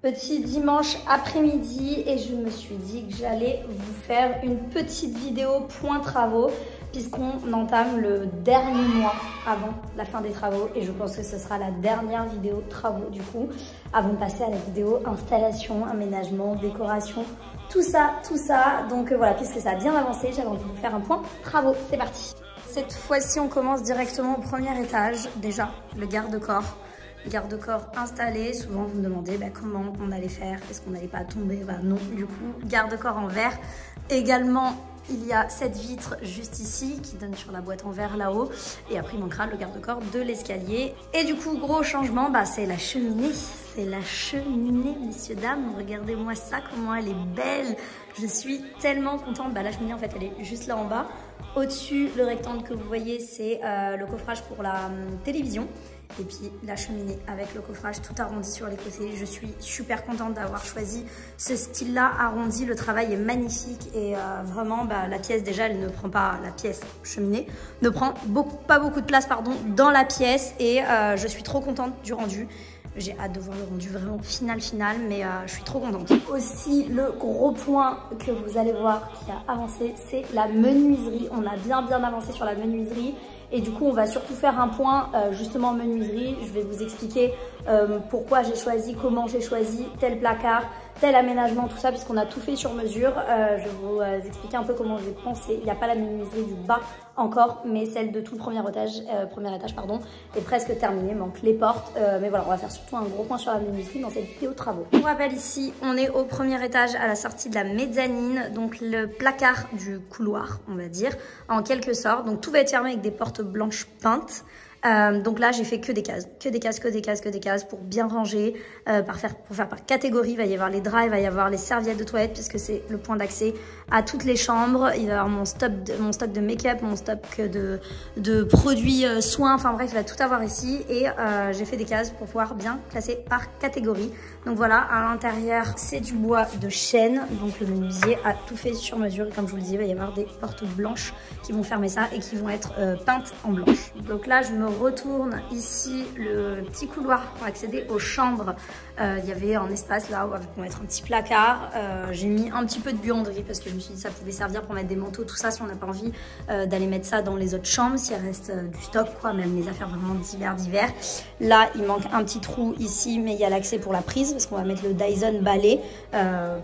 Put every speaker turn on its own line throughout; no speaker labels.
Petit dimanche après-midi et je me suis dit que j'allais vous faire une petite vidéo point travaux puisqu'on entame le dernier mois avant la fin des travaux et je pense que ce sera la dernière vidéo travaux du coup avant de passer à la vidéo installation, aménagement, décoration, tout ça. Donc voilà, puisque ça a bien avancé, j'avais envie de vous faire un point travaux. C'est parti. Cette fois-ci, on commence directement au premier étage. Déjà, le garde-corps. Garde-corps installé, souvent vous me demandez comment on allait faire, est-ce qu'on n'allait pas tomber, non, du coup garde-corps en verre. Également il y a cette vitre juste ici qui donne sur la boîte en verre là-haut et après il manquera le garde-corps de l'escalier. Et du coup gros changement, c'est la cheminée. C'est la cheminée, messieurs, dames. Regardez-moi ça, comment elle est belle. Je suis tellement contente. La cheminée, en fait, elle est juste là en bas. Au-dessus, le rectangle que vous voyez, c'est le coffrage pour la télévision. Et puis la cheminée avec le coffrage tout arrondi sur les côtés. Je suis super contente d'avoir choisi ce style-là arrondi. Le travail est magnifique et vraiment, la pièce, déjà, elle ne prend pas, la pièce cheminée, ne prend pas beaucoup de place dans la pièce. Et je suis trop contente du rendu. J'ai hâte de voir le rendu vraiment final, mais je suis trop contente. Aussi, le gros point que vous allez voir qui a avancé, c'est la menuiserie. On a bien avancé sur la menuiserie. Et du coup, on va surtout faire un point justement en menuiserie. Je vais vous expliquer pourquoi j'ai choisi, comment j'ai choisi tel placard, tel aménagement, tout ça, puisqu'on a tout fait sur mesure. Je vais vous expliquer un peu comment j'ai pensé. Il n'y a pas la menuiserie du bas encore, mais celle de tout le premier étage, est presque terminée. Manque les portes. Mais voilà, on va faire surtout un gros point sur la menuiserie dans cette vidéo travaux. On rappelle ici, on est au premier étage à la sortie de la mezzanine, donc le placard du couloir, on va dire, en quelque sorte. Donc tout va être fermé avec des portes blanches peintes. Donc là j'ai fait que des cases pour bien ranger, pour faire par catégorie. Il va y avoir les draps, il va y avoir les serviettes de toilette puisque c'est le point d'accès à toutes les chambres. Il va y avoir mon stock de make-up, mon stock de produits soins, enfin bref, il va tout avoir ici. Et j'ai fait des cases pour pouvoir bien classer par catégorie. Donc voilà, à l'intérieur c'est du bois de chêne, donc le menuisier a tout fait sur mesure. Et comme je vous le disais, il va y avoir des portes blanches qui vont fermer ça et qui vont être peintes en blanche. Donc là je me retourne ici, le petit couloir pour accéder aux chambres. Il y avait un espace là où on va mettre un petit placard. J'ai mis un petit peu de buanderie parce que je me suis dit que ça pouvait servir pour mettre des manteaux, tout ça, si on n'a pas envie d'aller mettre ça dans les autres chambres, s'il reste du stock, même les affaires vraiment divers. Là, il manque un petit trou ici, mais il y a l'accès pour la prise parce qu'on va mettre le Dyson balai,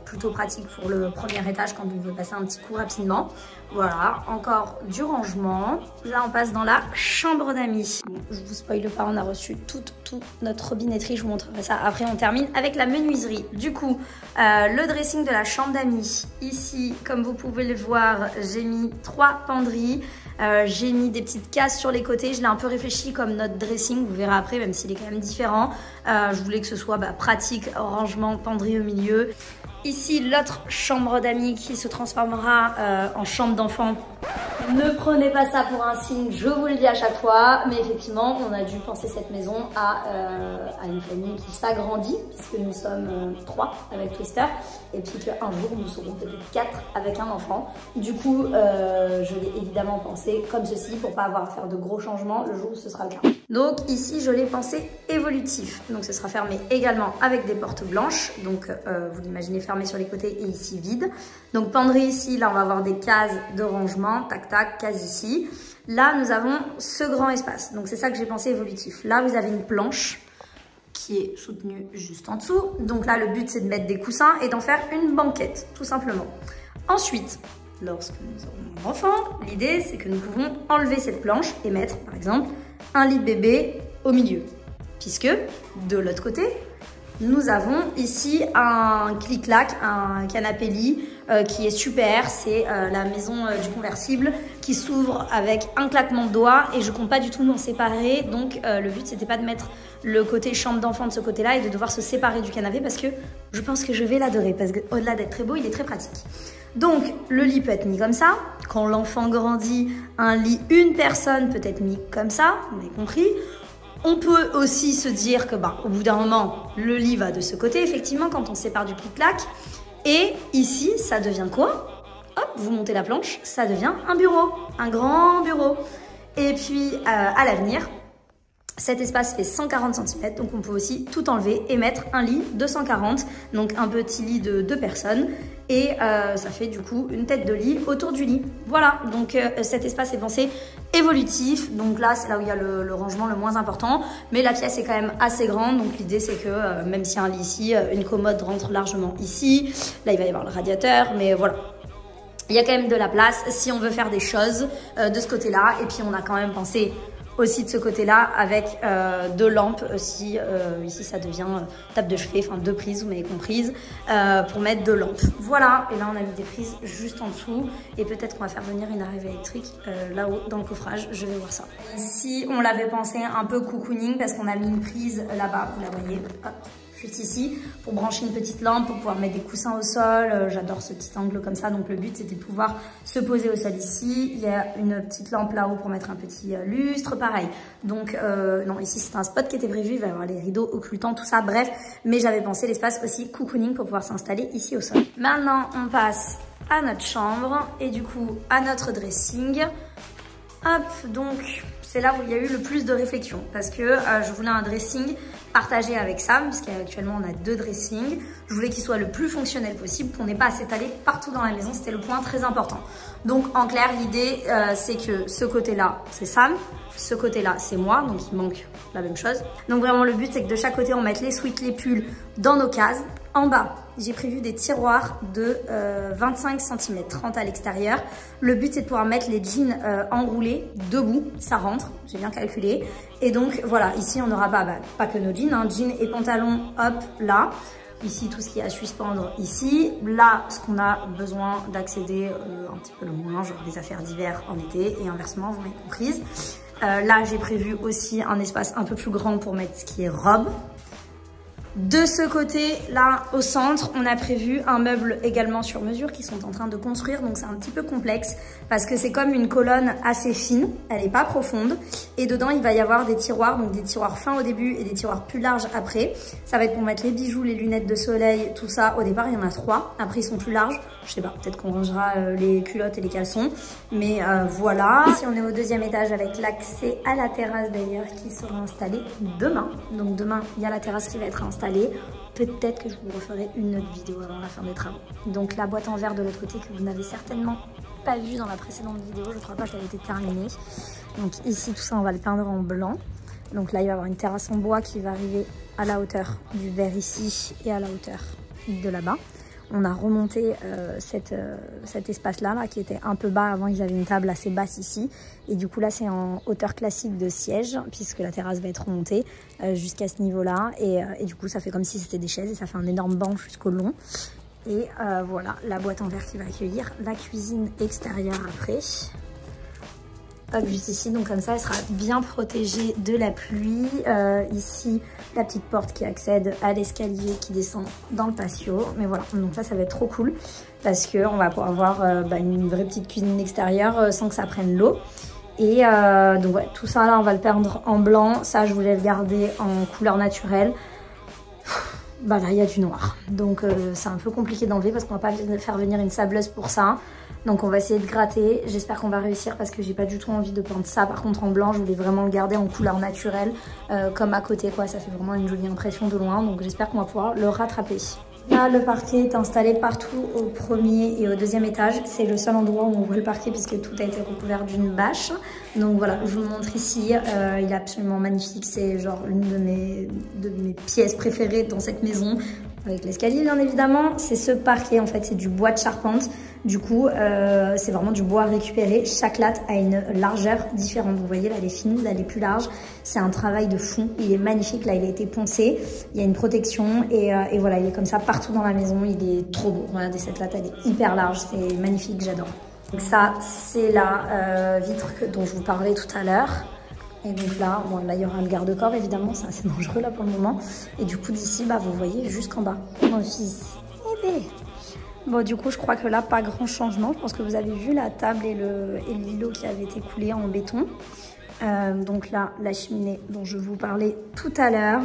plutôt pratique pour le premier étage quand on veut passer un petit coup rapidement. Voilà, encore du rangement. Là, on passe dans la chambre d'amis. Bon, je vous spoile pas, on a reçu toute notre robinetterie. Je vous montrerai ça après. On termine avec la menuiserie. Du coup, le dressing de la chambre d'amis. Ici, comme vous pouvez le voir, j'ai mis 3 penderies. J'ai mis des petites cases sur les côtés. Je l'ai un peu réfléchi comme notre dressing. Vous verrez après, même s'il est quand même différent. Je voulais que ce soit pratique, rangement, penderie au milieu. Ici, l'autre chambre d'amis qui se transformera en chambre d'enfant. Ne prenez pas ça pour un signe, je vous le dis à chaque fois, mais effectivement, on a dû penser cette maison à une famille qui s'agrandit, puisque nous sommes 3 avec Twister, et puis qu'un jour, nous serons peut-être 4 avec un enfant. Du coup, je l'ai évidemment pensé comme ceci, pour pas avoir à faire de gros changements le jour où ce sera le cas. Donc ici, je l'ai pensé évolutif, donc ce sera fermé également avec des portes blanches, donc vous l'imaginez fermé sur les côtés et ici vide. Donc penderie ici, là on va avoir des cases de rangement, tac tac, cases ici. Là nous avons ce grand espace, donc c'est ça que j'ai pensé évolutif. Là vous avez une planche qui est soutenue juste en dessous. Donc là le but c'est de mettre des coussins et d'en faire une banquette, tout simplement. Ensuite, lorsque nous aurons un enfant, l'idée c'est que nous pouvons enlever cette planche et mettre par exemple un lit bébé au milieu. Puisque de l'autre côté, nous avons ici un clic-clac, un canapé lit qui est super. C'est la maison du conversible qui s'ouvre avec un claquement de doigts et je compte pas du tout m'en séparer. Donc le but c'était pas de mettre le côté chambre d'enfant de ce côté-là et de devoir se séparer du canapé parce que je pense que je vais l'adorer parce qu'au-delà d'être très beau, il est très pratique. Donc le lit peut être mis comme ça. Quand l'enfant grandit, un lit une personne peut être mis comme ça, vous avez compris. On peut aussi se dire que au bout d'un moment, le lit va de ce côté, effectivement, quand on se sépare du clic-clac. Et ici, ça devient quoi? Hop, vous montez la planche, ça devient un bureau, un grand bureau. Et puis, à l'avenir, Cet espace fait 140 cm, donc on peut aussi tout enlever et mettre un lit de 140, donc un petit lit de 2 personnes. Et ça fait du coup une tête de lit autour du lit. Voilà, donc cet espace est pensé évolutif. Donc là, c'est là où il y a le rangement le moins important. Mais la pièce est quand même assez grande. Donc l'idée, c'est que même s'il y a un lit ici, une commode rentre largement ici. Là, il va y avoir le radiateur, mais voilà. Il y a quand même de la place si on veut faire des choses de ce côté-là. Et puis, on a quand même pensé aussi de ce côté-là avec 2 lampes aussi. Ici, ça devient table de chevet, enfin 2 prises, vous m'avez comprise, pour mettre 2 lampes. Voilà, et là, on a mis des prises juste en dessous. Et peut-être qu'on va faire venir une arrivée électrique là-haut dans le coffrage. Je vais voir ça. Ici, on l'avait pensé un peu cocooning parce qu'on a mis une prise là-bas, vous la voyez, hop, juste ici, pour brancher une petite lampe, pour pouvoir mettre des coussins au sol. J'adore ce petit angle comme ça, donc le but c'était de pouvoir se poser au sol ici. Il y a une petite lampe là-haut pour mettre un petit lustre, pareil. Donc non, ici c'est un spot qui était prévu, il va y avoir les rideaux occultants, tout ça, bref. Mais j'avais pensé l'espace aussi cocooning pour pouvoir s'installer ici au sol. Maintenant, on passe à notre chambre et du coup à notre dressing. Hop, donc c'est là où il y a eu le plus de réflexion parce que je voulais un dressing partagé avec Sam, puisqu'actuellement on a 2 dressings. Je voulais qu'il soit le plus fonctionnel possible, qu'on n'ait pas à s'étaler partout dans la maison, c'était le point très important. Donc en clair, l'idée c'est que ce côté-là c'est Sam, ce côté-là c'est moi, donc il manque la même chose. Donc vraiment le but c'est que de chaque côté on mette les sweats, les pulls dans nos cases. En bas, j'ai prévu des tiroirs de 25 cm, 30 à l'extérieur. Le but, c'est de pouvoir mettre les jeans enroulés debout. Ça rentre, j'ai bien calculé. Et donc, voilà, ici, on n'aura pas que nos jeans. Hein, jeans et pantalons, hop, là. Ici, tout ce qui est à suspendre ici. Là, ce qu'on a besoin d'accéder un petit peu le moins, genre des affaires d'hiver en été. Et inversement, vous m'avez comprise. Là, j'ai prévu aussi un espace un peu plus grand pour mettre ce qui est robe. De ce côté, là, au centre, on a prévu un meuble également sur mesure qu'ils sont en train de construire. Donc, c'est un petit peu complexe parce que c'est comme une colonne assez fine. Elle n'est pas profonde. Et dedans, il va y avoir des tiroirs. Donc, des tiroirs fins au début et des tiroirs plus larges après. Ça va être pour mettre les bijoux, les lunettes de soleil, tout ça. Au départ, il y en a 3. Après, ils sont plus larges. Je sais pas, peut-être qu'on rangera les culottes et les caleçons. Mais voilà. Ici, on est au 2e étage avec l'accès à la terrasse d'ailleurs qui sera installée demain. Donc, demain, il y a la terrasse qui va être installée. Peut-être que je vous referai une autre vidéo avant la fin des travaux. Donc la boîte en verre de l'autre côté que vous n'avez certainement pas vue dans la précédente vidéo, je ne crois pas qu'elle ait été terminée. Donc ici tout ça on va le peindre en blanc. Donc là il va y avoir une terrasse en bois qui va arriver à la hauteur du verre ici et à la hauteur de là-bas. On a remonté cet espace-là qui était un peu bas. Avant, ils avaient une table assez basse ici. Et du coup, là, c'est en hauteur classique de siège, puisque la terrasse va être remontée jusqu'à ce niveau-là. Et du coup, ça fait comme si c'était des chaises et ça fait un énorme banc jusqu'au long. Et voilà, la boîte en verre qui va accueillir la cuisine extérieure après. Hop, juste ici, donc comme ça, elle sera bien protégée de la pluie. Ici, la petite porte qui accède à l'escalier qui descend dans le patio. Mais voilà, donc ça va être trop cool parce qu'on va pouvoir avoir une vraie petite cuisine extérieure sans que ça prenne l'eau. Et donc ouais, tout ça là, on va le peindre en blanc. Ça, je voulais le garder en couleur naturelle. Bah là, il y a du noir. Donc c'est un peu compliqué d'enlever parce qu'on va pas faire venir une sableuse pour ça. Donc on va essayer de gratter. J'espère qu'on va réussir parce que j'ai pas du tout envie de peindre ça. Par contre en blanc, je voulais vraiment le garder en couleur naturelle. Comme à côté quoi, ça fait vraiment une jolie impression de loin. Donc j'espère qu'on va pouvoir le rattraper. Là, le parquet est installé partout au 1er et au 2e étage. C'est le seul endroit où on voit le parquet puisque tout a été recouvert d'une bâche. Donc voilà, je vous le montre ici. Il est absolument magnifique. C'est genre une de mes pièces préférées dans cette maison. Avec l'escalier bien évidemment. C'est ce parquet en fait, c'est du bois de charpente. Du coup, c'est vraiment du bois récupéré. Chaque latte a une largeur différente. Vous voyez, là, elle est fine, là, elle est plus large. C'est un travail de fond. Il est magnifique. Là, il a été poncé. Il y a une protection. Et voilà, il est comme ça partout dans la maison. Il est trop beau. Regardez, cette latte, elle est hyper large. C'est magnifique, j'adore. Donc ça, c'est la vitre dont je vous parlais tout à l'heure. Et donc là, bon, là, il y aura le garde-corps, évidemment. C'est assez dangereux, là, pour le moment. Et du coup, d'ici, vous voyez jusqu'en bas. Mon fils. Bébé. Bon, du coup, je crois que là, pas grand changement. Je pense que vous avez vu la table et l'îlot qui avait été coulé en béton. Donc là, la cheminée dont je vous parlais tout à l'heure.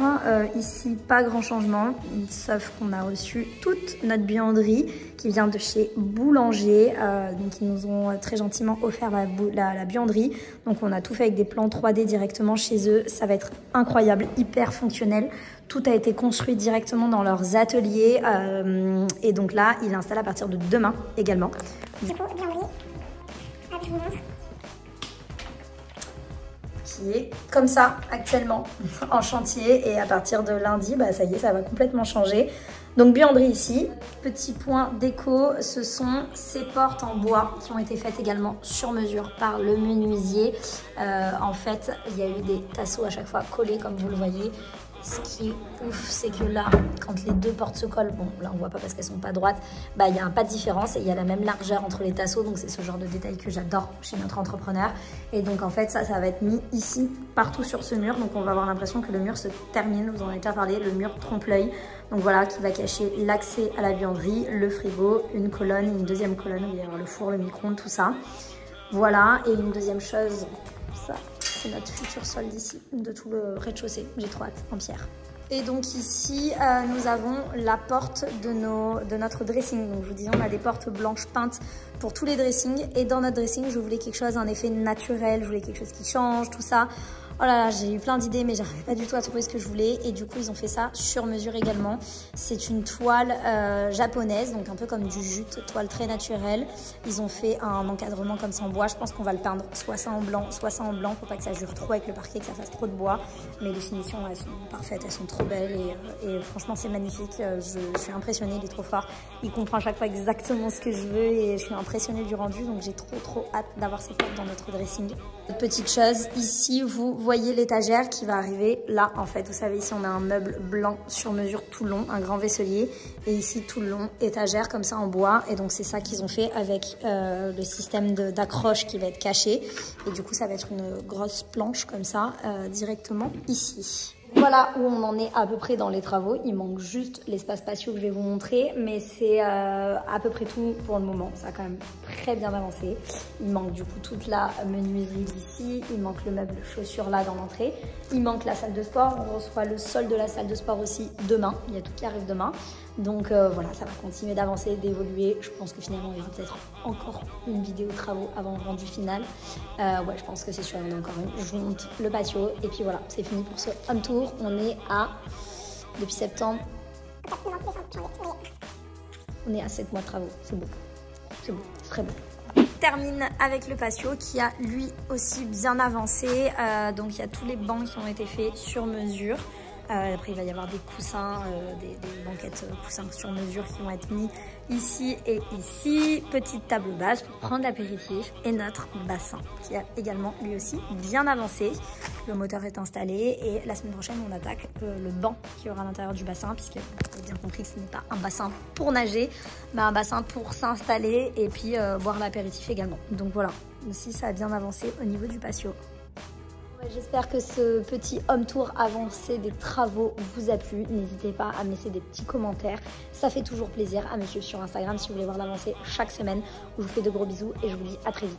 Ici, pas grand changement, sauf qu'on a reçu toute notre buanderie qui vient de chez Boulanger. Donc ils nous ont très gentiment offert la buanderie. Donc on a tout fait avec des plans 3D directement chez eux. Ça va être incroyable, hyper fonctionnel. Tout a été construit directement dans leurs ateliers. Et donc là, il installe à partir de demain également.
Du coup, buanderie, hop, je vous montre.
Qui est comme ça actuellement en chantier, et à partir de lundi, bah ça y est, ça va complètement changer. Donc buanderie ici. Petit point déco, ce sont ces portes en bois qui ont été faites également sur mesure par le menuisier. En fait, il y a eu des tasseaux à chaque fois collés comme vous le voyez. Ce qui est ouf, c'est que là, quand les deux portes se collent, bon là on voit pas parce qu'elles sont pas droites, bah il y a un pas de différence et il y a la même largeur entre les tasseaux, donc c'est ce genre de détail que j'adore chez notre entrepreneur. Et donc en fait ça va être mis ici, partout sur ce mur, donc on va avoir l'impression que le mur se termine, vous en avez déjà parlé, le mur trompe-l'œil. Donc voilà, qui va cacher l'accès à la buanderie, le frigo, une colonne, une deuxième colonne où il va y avoir le four, le micro-ondes, tout ça. Voilà, et une deuxième chose, ça c'est notre futur sol d'ici, de tout le rez-de-chaussée, j'ai trop hâte, en pierre. Et donc ici, nous avons la porte de notre dressing. Donc je vous disais, on a des portes blanches peintes pour tous les dressings. Et dans notre dressing, je voulais quelque chose, un effet naturel, je voulais quelque chose qui change, tout ça. Oh là là, j'ai eu plein d'idées, mais j'arrivais pas du tout à trouver ce que je voulais. Et du coup, ils ont fait ça sur mesure également. C'est une toile japonaise, donc un peu comme du jute, toile très naturelle. Ils ont fait un encadrement comme ça en bois. Je pense qu'on va le peindre soit ça en blanc, soit ça en blanc, pour pas que ça jure trop avec le parquet, que ça fasse trop de bois. Mais les finitions, elles sont parfaites, elles sont trop belles. Et franchement, c'est magnifique. Je suis impressionnée, il est trop fort. Il comprend à chaque fois exactement ce que je veux et je suis impressionnée du rendu. Donc j'ai trop hâte d'avoir ces portes dans notre dressing. Petite chose, ici, vous voyez l'étagère qui va arriver là en fait. Vous savez, ici on a un meuble blanc sur mesure tout le long, un grand vaisselier, et ici tout le long étagère comme ça en bois. Et donc c'est ça qu'ils ont fait avec le système d'accroche qui va être caché, et du coup ça va être une grosse planche comme ça directement ici. Voilà où on en est à peu près dans les travaux. Il manque juste l'espace patio que je vais vous montrer, mais c'est à peu près tout pour le moment. Ça a quand même très bien avancé. Il manque du coup toute la menuiserie d'ici, il manque le meuble chaussures là dans l'entrée, il manque la salle de sport. On reçoit le sol de la salle de sport aussi demain. Il y a tout qui arrive demain. Donc voilà, ça va continuer d'avancer, d'évoluer. Je pense que finalement il y aura peut-être encore une vidéo travaux avant le rendu final. Ouais, je pense que c'est sûr, il y en a encore une. Je vous montre le patio et puis voilà, c'est fini pour ce home tour. On est à, depuis septembre, on est à 7 mois de travaux. C'est beau, c'est beau, c'est très beau. Termine avec le patio qui a lui aussi bien avancé. Donc il y a tous les bancs qui ont été faits sur mesure. Après il va y avoir des coussins, des banquettes coussins sur mesure qui vont être mis ici et ici. Petite table basse pour prendre l'apéritif et notre bassin qui a également lui aussi bien avancé. Le moteur est installé et la semaine prochaine on attaque le banc qui aura à l'intérieur du bassin, puisque vous avez bien compris que ce n'est pas un bassin pour nager mais un bassin pour s'installer et puis boire l'apéritif également. Donc voilà, aussi ça a bien avancé au niveau du patio. J'espère que ce petit home tour avancé des travaux vous a plu. N'hésitez pas à me laisser des petits commentaires. Ça fait toujours plaisir. À me suivre sur Instagram si vous voulez voir l'avancée chaque semaine. Je vous fais de gros bisous et je vous dis à très vite.